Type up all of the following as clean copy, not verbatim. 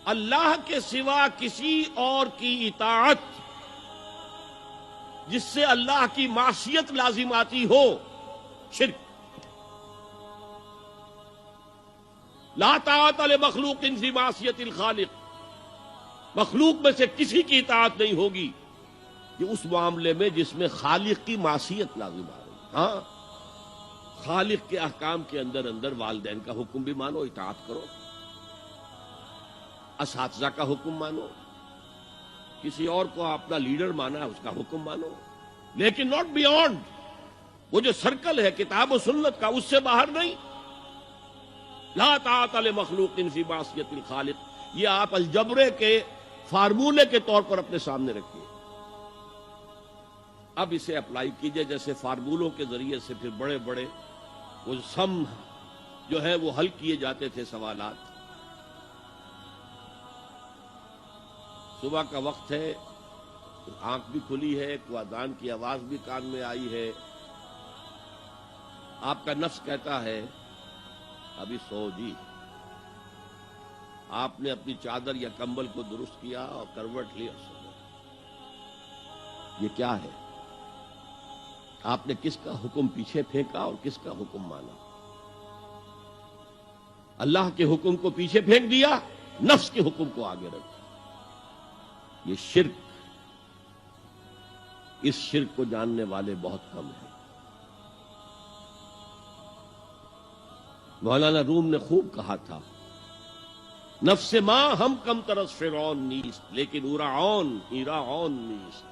اللہ کے سوا کسی اور کی اطاعت جس سے اللہ کی معصیت لازم آتی ہو، شرک۔ لا طاعت لمخلوق فی معصیت الخالق، مخلوق میں سے کسی کی اطاعت نہیں ہوگی کہ اس معاملے میں جس میں خالق کی معصیت لازم آ رہی۔ ہاں، خالق کے احکام کے اندر اندر والدین کا حکم بھی مانو، اطاعت کرو، اساتذہ کا حکم مانو، کسی اور کو اپنا لیڈر مانا ہے اس کا حکم مانو، لیکن ناٹ بیونڈ وہ جو سرکل ہے کتاب و سنت کا، اس سے باہر نہیں۔ لا طاعت لمخلوق فی معصیت الخالق، یہ آپ الجبرے کے فارمولے کے طور پر اپنے سامنے رکھیے۔ اب اسے اپلائی کیجئے، جیسے فارمولوں کے ذریعے سے پھر بڑے بڑے وہ سم جو ہے وہ حل کیے جاتے تھے سوالات۔ صبح کا وقت ہے، آنکھ بھی کھلی ہے، کوئی اذان کی آواز بھی کان میں آئی ہے، آپ کا نفس کہتا ہے ابھی سو جی۔ آپ نے اپنی چادر یا کمبل کو درست کیا اور کروٹ لی اور سو گئے۔ یہ کیا ہے؟ آپ نے کس کا حکم پیچھے پھینکا اور کس کا حکم مانا؟ اللہ کے حکم کو پیچھے پھینک دیا، نفس کے حکم کو آگے رکھا۔ یہ شرک، اس شرک کو جاننے والے بہت کم ہیں۔ مولانا روم نے خوب کہا تھا، نفس ما ہم کم ترس فرعون نیست لیکن اورعون ایراعون نیست۔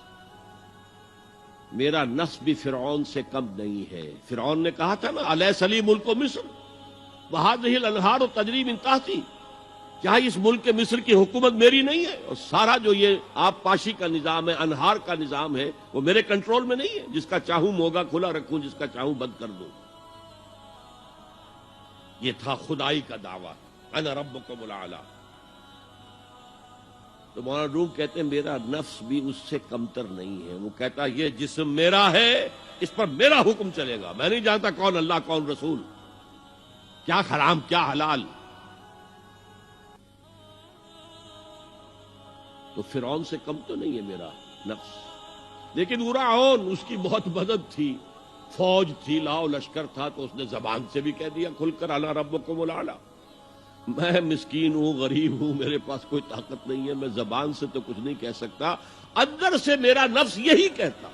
میرا نفس بھی فرعون سے کم نہیں ہے۔ فرعون نے کہا تھا نا، الیس لی ملک مصر وہذہ الانہار تجری من تحتی، کیا اس ملک مصر کی حکومت میری نہیں ہے؟ اور سارا جو یہ آب پاشی کا نظام ہے، انہار کا نظام ہے، وہ میرے کنٹرول میں نہیں ہے؟ جس کا چاہوں موگا کھلا رکھوں، جس کا چاہوں بند کر دوں۔ یہ تھا خدائی کا دعویٰ، انا ربکم الاعلی۔ تو مولانا روم کہتے ہیں میرا نفس بھی اس سے کمتر نہیں ہے۔ وہ کہتا یہ جسم میرا ہے، اس پر میرا حکم چلے گا، میں نہیں جانتا کون اللہ کون رسول، کیا حرام کیا حلال۔ تو فرعون سے کم تو نہیں ہے میرا نفس، لیکن اورعون اس کی بہت مدد تھی، فوج تھی، لاؤ لشکر تھا، تو اس نے زبان سے بھی کہہ دیا کھل کر انا ربکم الاعلی۔ میں مسکین ہوں، غریب ہوں، میرے پاس کوئی طاقت نہیں ہے، میں زبان سے تو کچھ نہیں کہہ سکتا، اندر سے میرا نفس یہی کہتا۔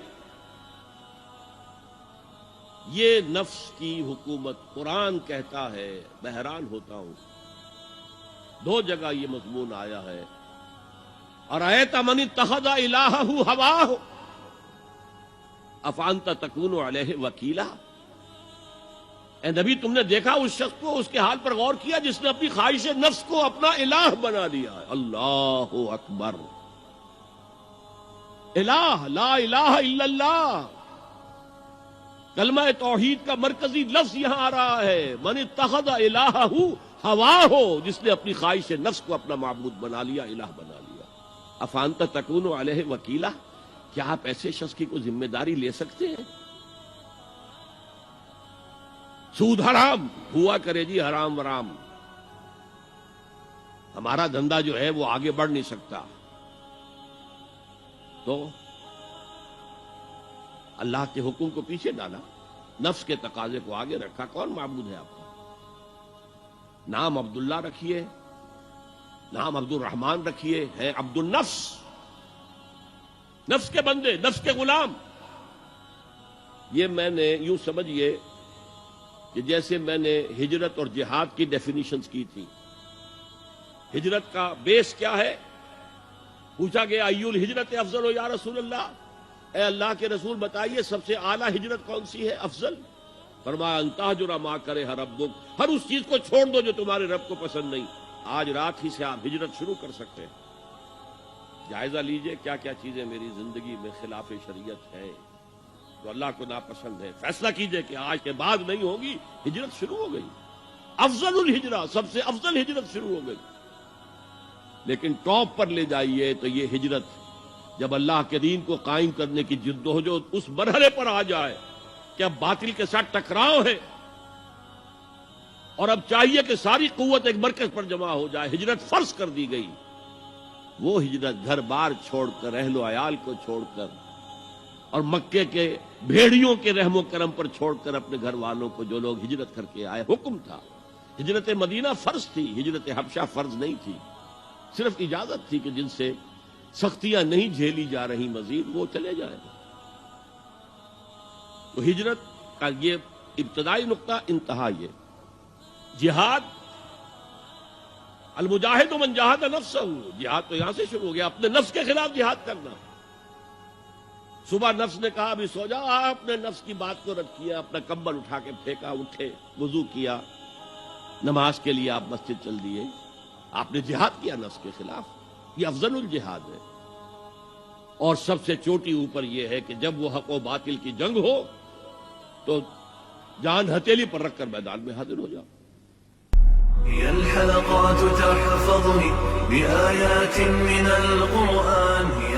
یہ نفس کی حکومت قرآن کہتا ہے، میں حیران ہوتا ہوں، دو جگہ یہ مضمون آیا ہے، ارأیت من اتخذ الہہ ہواہ افانت تکون علیہ وکیلا۔ اے نبی تم نے دیکھا اس شخص کو، اس کے حال پر غور کیا جس نے اپنی خواہش نفس کو اپنا الہ بنا لیا ہے۔ اللہ اکبر، الہ، لا الہ الا اللہ، کلمہ توحید کا مرکزی لفظ یہاں آ رہا ہے، من اتخذ الہہ ہواہ، جس نے اپنی خواہش نفس کو اپنا معبود بنا لیا، الہ بنا لیا۔ افانت تکون علیہ وکیلا، کیا آپ ایسے شخص کی کوئی ذمہ داری لے سکتے ہیں؟ سود حرام ہوا کرے جی، حرام ورام، ہمارا دھندا جو ہے وہ آگے بڑھ نہیں سکتا، تو اللہ کے حکم کو پیچھے ڈالا، نفس کے تقاضے کو آگے رکھا۔ کون معبود ہے آپ کا؟ نام عبداللہ رکھیے، نام عبد الرحمن رکھیے، ہے عبد النفس، نفس کے بندے، نفس کے غلام۔ یہ میں نے یوں سمجھیے کہ جیسے میں نے ہجرت اور جہاد کی ڈیفینیشنز کی تھی۔ ہجرت کا بیس کیا ہے؟ پوچھا گیا ایو الہجرت افضل یا رسول اللہ، اے اللہ کے رسول بتائیے سب سے اعلیٰ ہجرت کون سی ہے، افضل؟ فرمایا ان تہجر ما کرہ ربک، ہر اس چیز کو چھوڑ دو جو تمہارے رب کو پسند نہیں۔ آج رات ہی سے آپ ہجرت شروع کر سکتے ہیں۔ جائزہ لیجئے کیا کیا چیزیں میری زندگی میں خلاف شریعت ہے، تو اللہ کو ناپسند ہے، فیصلہ کیجئے کہ آج کے بعد نہیں ہوگی، ہجرت شروع ہو گئی، افضل الہجرہ، سب سے افضل ہجرت شروع ہو گئی۔ لیکن ٹاپ پر لے جائیے تو یہ ہجرت جب اللہ کے دین کو قائم کرنے کی جدوجہد اس مرحلے پر آ جائے کہ اب باطل کے ساتھ ٹکراؤ ہے، اور اب چاہیے کہ ساری قوت ایک مرکز پر جمع ہو جائے. ہجرت فرض کر دی گئی. وہ ہجرت گھر بار چھوڑ کر، اہل و عیال کو چھوڑ کر، اور مکے کے بھیڑیوں کے رحم و کرم پر چھوڑ کر اپنے گھر والوں کو جو لوگ ہجرت کر کے آئے. حکم تھا. ہجرت مدینہ فرض تھی، ہجرت حبشہ فرض نہیں تھی. صرف اجازت تھی کہ جن سے سختیاں نہیں جھیلی جا رہی مزید وہ چلے جائیں. تو ہجرت کا یہ ابتدائی نقطہ، انتہا یہ. جہاد، المجاہد من جاہد نفسہ، جہاد تو یہاں سے شروع ہو گیا، اپنے نفس کے خلاف جہاد کرنا. صبح نفس نے کہا ابھی سو جاؤ، آپ نے نفس کی بات کو رد کیا، اپنا کمبل اٹھا کے پھینکا، اٹھے، وضو کیا، نماز کے لیے آپ مسجد چل دیے. آپ نے جہاد کیا نفس کے خلاف. یہ افضل الجہاد ہے. اور سب سے چوٹی اوپر یہ ہے کہ جب وہ حق و باطل کی جنگ ہو تو جان ہتھیلی پر رکھ کر میدان میں حاضر ہو جاؤ. هي الحلقات تحفظني بآيات من القرآن.